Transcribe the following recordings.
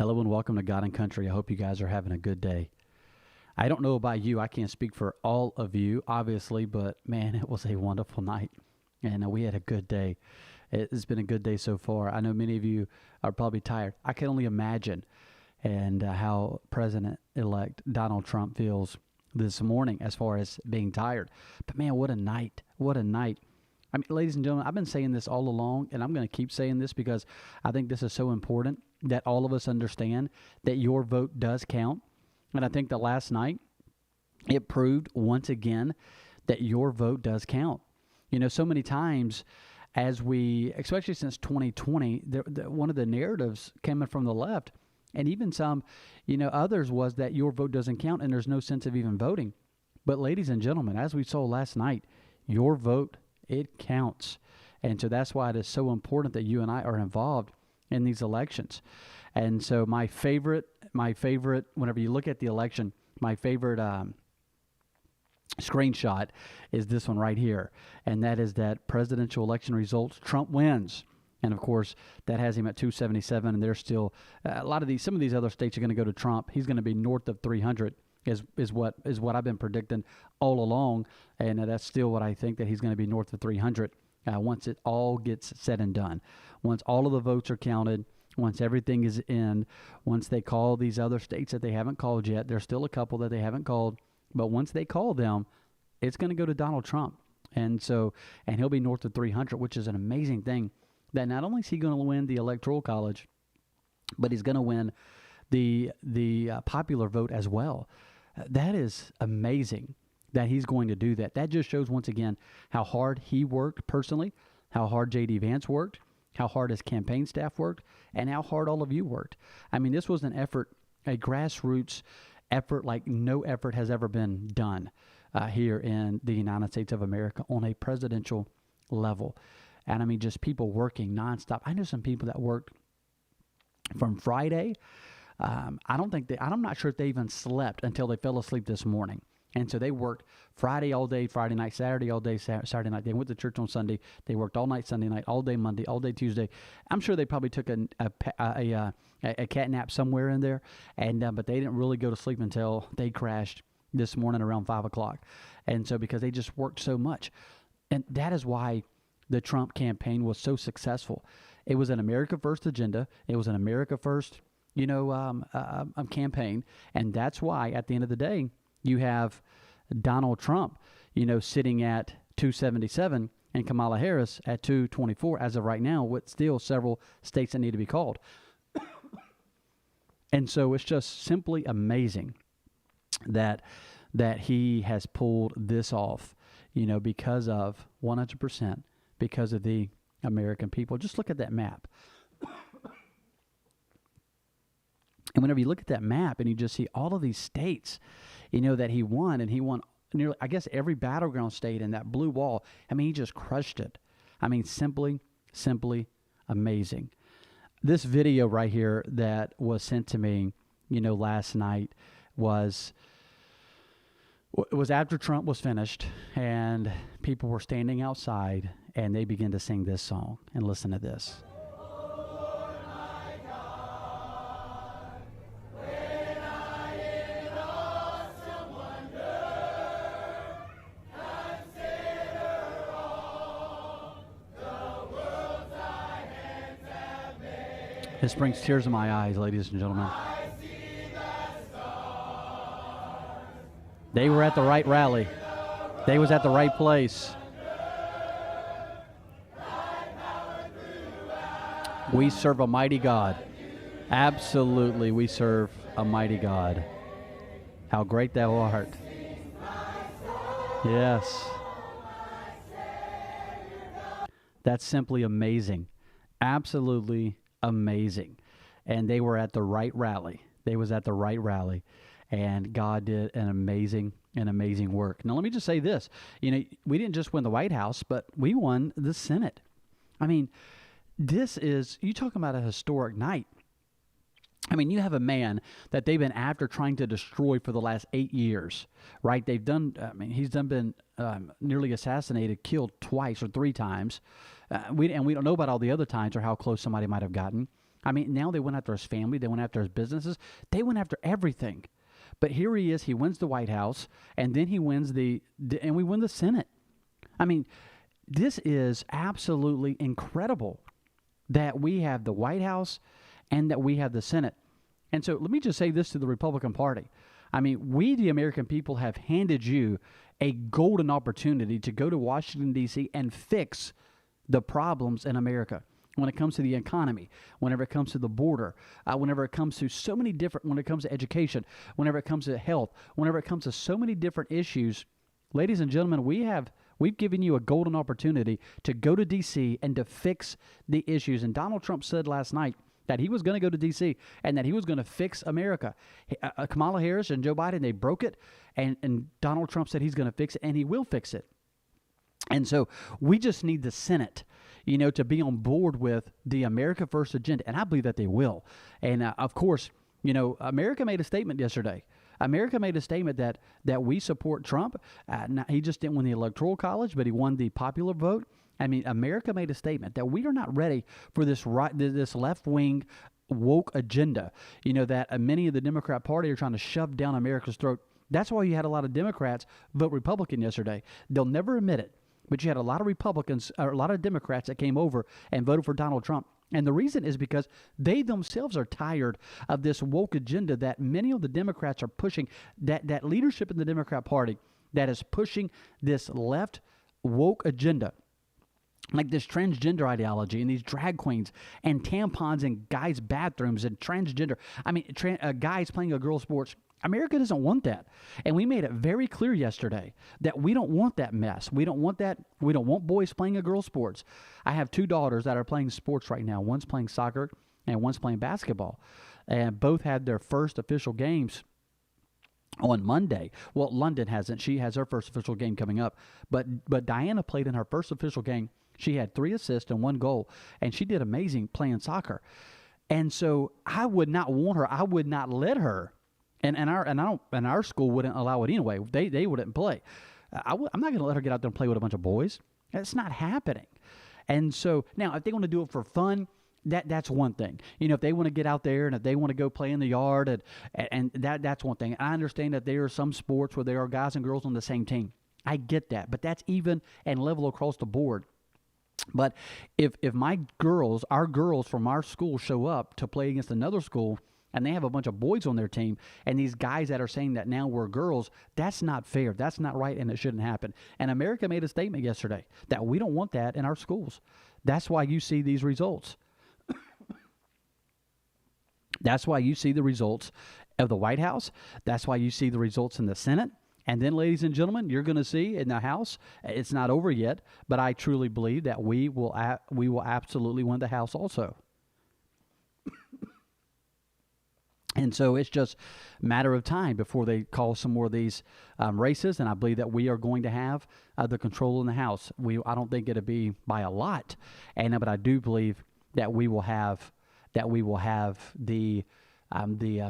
Hello and welcome to God and Country. I hope you guys are having a good day. I don't know about you. I can't speak for all of you, obviously, but man, it was a wonderful night. And we had a good day. It's been a good day so far. I know many of you are probably tired. I can only imagine and how President-elect Donald Trump feels this morning as far as being tired. But man, what a night. What a night. I mean, ladies and gentlemen, I've been saying this all along, and I'm going to keep saying this because I think this is so important that all of us understand that your vote does count. And I think that last night it proved once again that your vote does count. You know, so many times as we, especially since 2020, one of the narratives coming from the left, and even some, others, was that your vote doesn't count and there's no sense of even voting. But ladies and gentlemen, as we saw last night, your vote, it counts. And so that's why it is so important that you and I are involved in these elections. And so my favorite, whenever you look at the election, my favorite screenshot is this one right here. And that is that presidential election results, Trump wins. And of course, that has him at 277, and there's still some of these other states are going to go to Trump. He's going to be north of 300. Is what I've been predicting all along, and that's still what I think, that he's going to be north of 300 once it all gets said and done. Once all of the votes are counted, once everything is in, once they call these other states that they haven't called yet, there's still a couple that they haven't called, but once they call them, it's going to go to Donald Trump, and he'll be north of 300, which is an amazing thing. That not only is he going to win the Electoral College, but he's going to win the popular vote as well. That is amazing that he's going to do that. That just shows once again how hard he worked personally, how hard J.D. Vance worked, how hard his campaign staff worked, and how hard all of you worked. I mean, this was an effort, a grassroots effort like no effort has ever been done here in the United States of America on a presidential level. And I mean, just people working nonstop. I know some people that worked from Friday. I'm not sure if they even slept until they fell asleep this morning. And so they worked Friday all day, Friday night, Saturday all day, Saturday night. They went to church on Sunday. They worked all night Sunday night, all day Monday, all day Tuesday. I'm sure they probably took a cat nap somewhere in there, but they didn't really go to sleep until they crashed this morning around 5 o'clock. And so because they just worked so much. And that is why the Trump campaign was so successful. It was an America First agenda. It was an America First campaign. And that's why at the end of the day, you have Donald Trump, sitting at 277 and Kamala Harris at 224 as of right now, with still several states that need to be called. And so it's just simply amazing that he has pulled this off, because of 100%, because of the American people. Just look at that map. And whenever you look at that map and you just see all of these states, that he won, and he won nearly, I guess, every battleground state in that blue wall. I mean, he just crushed it. I mean, simply amazing. This video right here that was sent to me, last night was after Trump was finished and people were standing outside and they began to sing this song. And listen to this. This brings tears to my eyes, ladies and gentlemen. They were at the right rally. They was at the right place. We serve a mighty God. Absolutely, we serve a mighty God. How great thou art. Yes. That's simply amazing. Absolutely amazing. And they were at the right rally. They was at the right rally. And God did an amazing work. Now, let me just say this. We didn't just win the White House, but we won the Senate. I mean, you talking about a historic night. I mean, you have a man that they've been after trying to destroy for the last 8 years, right? He's been nearly assassinated, killed twice or 3 times. We don't know about all the other times or how close somebody might have gotten. I mean, now they went after his family. They went after his businesses. They went after everything. But here he is. He wins the White House, and then he wins and we win the Senate. I mean, this is absolutely incredible that we have the White House and that we have the Senate. And so let me just say this to the Republican Party. I mean, we, the American people, have handed you a golden opportunity to go to Washington, D.C. and fix the problems in America when it comes to the economy, whenever it comes to the border, whenever it comes to so many different, when it comes to education, whenever it comes to health, whenever it comes to so many different issues. Ladies and gentlemen, we've given you a golden opportunity to go to D.C. and to fix the issues. And Donald Trump said last night that he was going to go to D.C. and that he was going to fix America. Kamala Harris and Joe Biden, they broke it, and Donald Trump said he's going to fix it, and he will fix it. And so we just need the Senate, to be on board with the America First agenda, and I believe that they will. And of course, America made a statement yesterday. America made a statement that we support Trump. He just didn't win the Electoral College, but he won the popular vote. I mean, America made a statement that we are not ready for this left-wing woke agenda, that many of the Democrat Party are trying to shove down America's throat. That's why you had a lot of Democrats vote Republican yesterday. They'll never admit it, but you had a lot of Republicans, or a lot of Democrats that came over and voted for Donald Trump. And the reason is because they themselves are tired of this woke agenda that many of the Democrats are pushing, that leadership in the Democrat Party that is pushing this left woke agenda, like this transgender ideology and these drag queens and tampons in guys' bathrooms and transgender. I mean, guys playing a girl's sports. America doesn't want that. And we made it very clear yesterday that we don't want that mess. We don't want that. We don't want boys playing a girl's sports. I have two daughters that are playing sports right now. One's playing soccer and one's playing basketball. And both had their first official games on Monday. Well, London hasn't. She has her first official game coming up. But Diana played in her first official game. She had 3 assists and 1 goal, and she did amazing playing soccer. And so I would not want her. I would not let her. And our school wouldn't allow it anyway. They wouldn't play. I'm not going to let her get out there and play with a bunch of boys. That's not happening. And so now, if they want to do it for fun, that's one thing. If they want to get out there and if they want to go play in the yard, and that's one thing. I understand that there are some sports where there are guys and girls on the same team. I get that, but that's even and level across the board. But if our girls from our school show up to play against another school and they have a bunch of boys on their team, and these guys that are saying that now we're girls, that's not fair. That's not right, and it shouldn't happen. And America made a statement yesterday that we don't want that in our schools. That's why you see these results. That's why you see the results of the White House. That's why you see the results in the Senate. And then, ladies and gentlemen, you're going to see in the House, it's not over yet, but I truly believe that we will absolutely win the House also. And so it's just a matter of time before they call some more of these races, and I believe that we are going to have the control in the House. I don't think it'll be by a lot, but I do believe that we will have the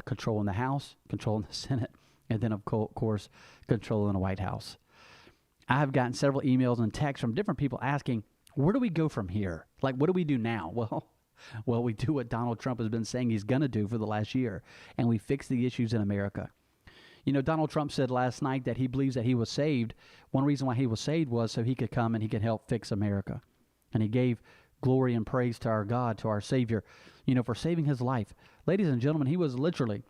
control in the House, control in the Senate, and then, of course, control in the White House. I have gotten several emails and texts from different people asking, where do we go from here? Like, what do we do now? Well, we do what Donald Trump has been saying he's going to do for the last year, and we fix the issues in America. Donald Trump said last night that he believes that he was saved. One reason why he was saved was so he could come and he could help fix America. And he gave glory and praise to our God, to our Savior, for saving his life. Ladies and gentlemen, he was literally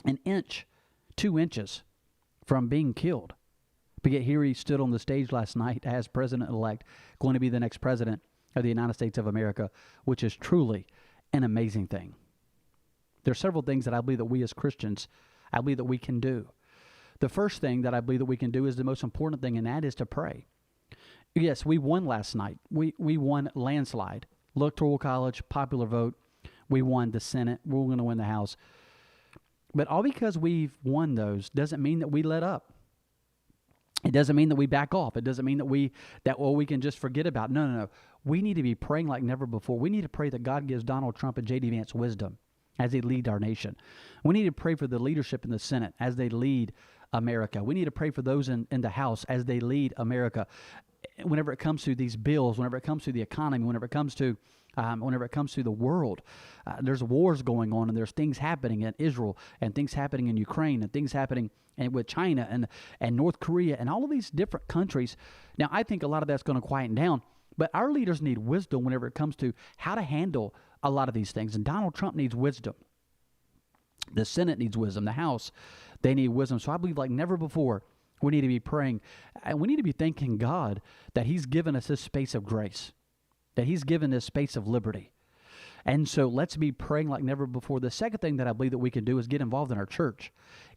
an inch, 2 inches from being killed. But yet here he stood on the stage last night as president-elect, going to be the next president of the United States of America, which is truly an amazing thing. There are several things that I believe that we as Christians, I believe that we can do. The first thing that I believe that we can do is the most important thing, and that is to pray. Yes, we won last night. We won landslide. Electoral College, popular vote. We won the Senate. We're going to win the House. But all because we've won those doesn't mean that we let up. It doesn't mean that we back off. It doesn't mean that we can just forget about it. No. We need to be praying like never before. We need to pray that God gives Donald Trump and J.D. Vance wisdom as they lead our nation. We need to pray for the leadership in the Senate as they lead America. We need to pray for those in the House as they lead America. whenever it comes to these bills, whenever it comes to the economy, whenever it comes to the world, there's wars going on, and there's things happening in Israel, and things happening in Ukraine, and things happening with China and North Korea, and all of these different countries. Now, I think a lot of that's going to quieten down, but our leaders need wisdom whenever it comes to how to handle a lot of these things. And Donald Trump needs wisdom. The Senate needs wisdom. The House, they need wisdom. So I believe like never before, we need to be praying, and we need to be thanking God that He's given us this space of grace, that He's given this space of liberty. And so let's be praying like never before. The second thing that I believe that we can do is get involved in our church.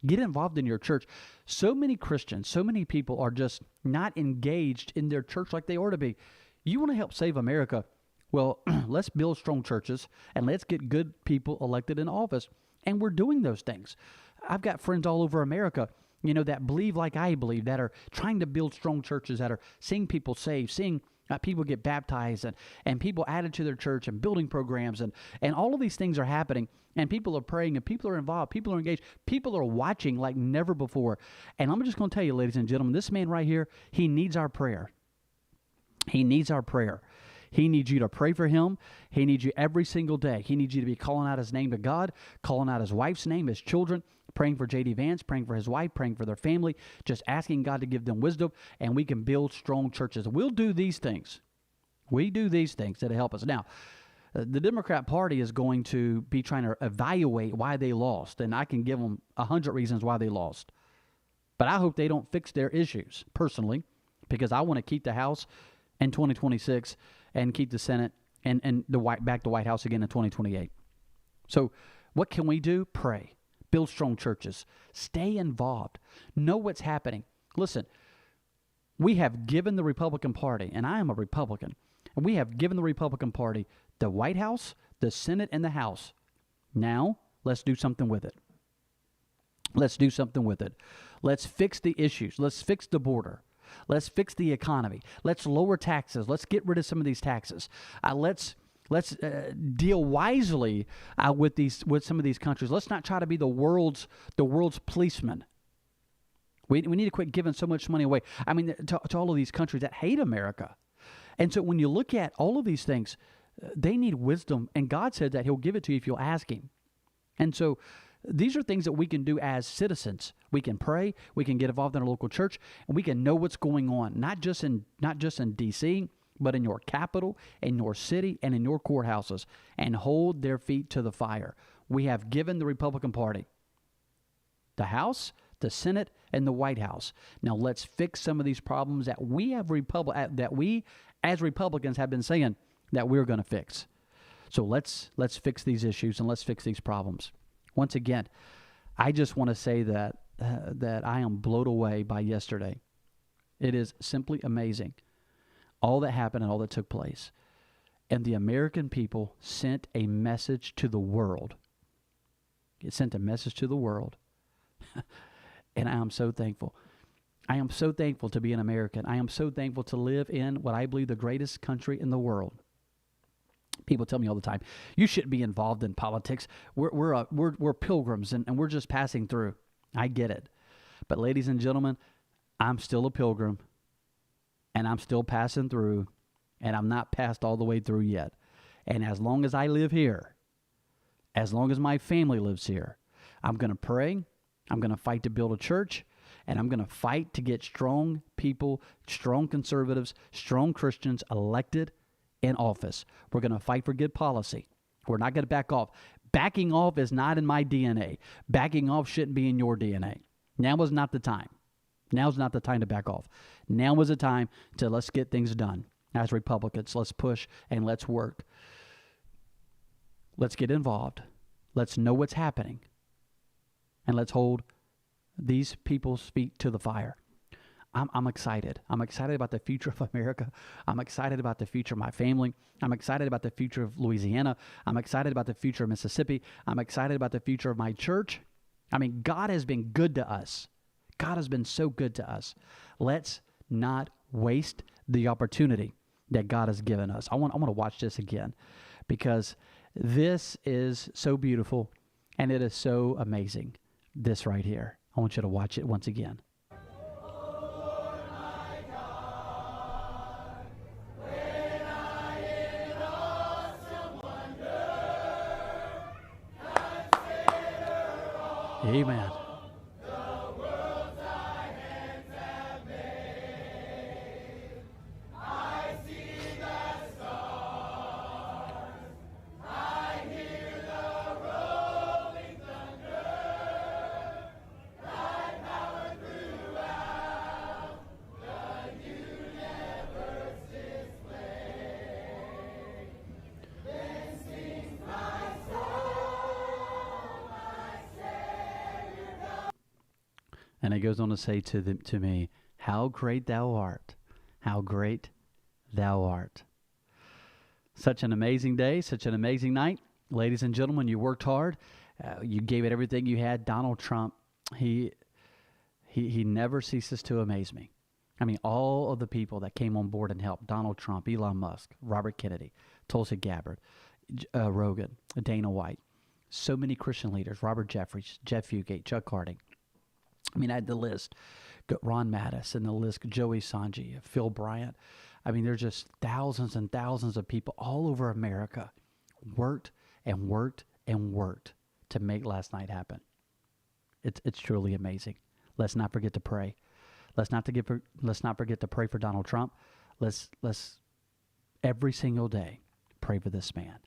Get involved in your church. So many Christians, so many people are just not engaged in their church like they ought to be. You want to help save America? Well, let's build strong churches, and let's get good people elected in office. And we're doing those things. I've got friends all over America, that believe like I believe, that are trying to build strong churches, that are seeing people saved, seeing people get baptized, and people added to their church, and building programs, and all of these things are happening, and people are praying, and people are involved, people are engaged, people are watching like never before. And I'm just going to tell you, ladies and gentlemen, this man right here, he needs our prayer. He needs our prayer. He needs you to pray for him. He needs you every single day. He needs you to be calling out his name to God, calling out his wife's name, his children, praying for J.D. Vance, praying for his wife, praying for their family, just asking God to give them wisdom, and we can build strong churches. We'll do these things. We do these things that help us. Now, the Democrat Party is going to be trying to evaluate why they lost, and I can give them 100 reasons why they lost. But I hope they don't fix their issues, personally, because I want to keep the House in 2026 and keep the Senate and back the White House again in 2028. So what can we do? Pray. Build strong churches. Stay involved. Know what's happening. Listen, we have given the Republican Party, and I am a Republican, and we have given the Republican Party the White House, the Senate, and the House. Now, let's do something with it. Let's do something with it. Let's fix the issues. Let's fix the border. Let's fix the economy. Let's lower taxes. Let's get rid of some of these taxes. Let's deal wisely with some of these countries. Let's not try to be the world's policeman. We need to quit giving so much money away. I mean, to all of these countries that hate America. And so when you look at all of these things, they need wisdom, and God said that He'll give it to you if you'll ask Him. And so these are things that we can do as citizens. We can pray, we can get involved in a local church, and we can know what's going on, not just in D.C., but in your capital, in your city, and in your courthouses, and hold their feet to the fire. We have given the Republican Party the House, the Senate, and the White House. Now let's fix some of these problems that we as Republicans have been saying that we're going to fix. So let's fix these issues, and let's fix these problems. Once again, I just want to say that I am blown away by yesterday. It is simply amazing, all that happened and all that took place. And the American people sent a message to the world. It sent a message to the world. And I am so thankful. I am so thankful to be an American. I am so thankful to live in what I believe the greatest country in the world. People tell me all the time, you shouldn't be involved in politics. We're pilgrims, and we're just passing through. I get it. But ladies and gentlemen, I'm still a pilgrim, and I'm still passing through, and I'm not passed all the way through yet. And as long as I live here, as long as my family lives here, I'm going to pray, I'm going to fight to build a church, and I'm going to fight to get strong people, strong conservatives, strong Christians elected in office. We're going to fight for good policy. We're not going to back off. Backing off is not in my DNA. Backing off shouldn't be in your DNA. Now is not the time. Now's not the time to back off. Now is the time to let's get things done. As Republicans, let's push and let's work. Let's get involved. Let's know what's happening. And let's hold these people's feet to the fire. I'm excited. I'm excited about the future of America. I'm excited about the future of my family. I'm excited about the future of Louisiana. I'm excited about the future of Mississippi. I'm excited about the future of my church. I mean, God has been good to us. God has been so good to us. Let's not waste the opportunity that God has given us. I want to watch this again because this is so beautiful and it is so amazing. This right here. I want you to watch it once again. Amen. And it goes on to say to me, how great thou art. How great thou art. Such an amazing day, such an amazing night. Ladies and gentlemen, you worked hard. You gave it everything you had. Donald Trump, he never ceases to amaze me. I mean, all of the people that came on board and helped, Donald Trump, Elon Musk, Robert Kennedy, Tulsi Gabbard, Rogan, Dana White, so many Christian leaders, Robert Jeffries, Jeff Fugate, Chuck Harding. I mean, I had the list. Ron Mattis and the list, Joey Sanji, Phil Bryant. I mean, there's just thousands and thousands of people all over America worked and worked and worked to make last night happen. It's truly amazing. Let's not forget to pray. Let's not forget to pray for Donald Trump. Let's every single day pray for this man.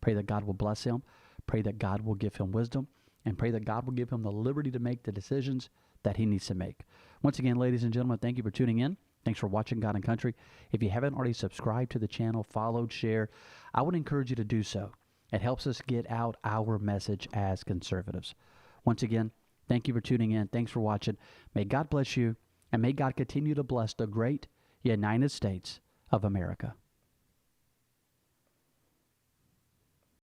Pray that God will bless him. Pray that God will give him wisdom, and pray that God will give him the liberty to make the decisions that he needs to make. Once again, ladies and gentlemen, thank you for tuning in. Thanks for watching God and Country. If you haven't already subscribed to the channel, followed, shared, I would encourage you to do so. It helps us get out our message as conservatives. Once again, thank you for tuning in. Thanks for watching. May God bless you, and may God continue to bless the great United States of America.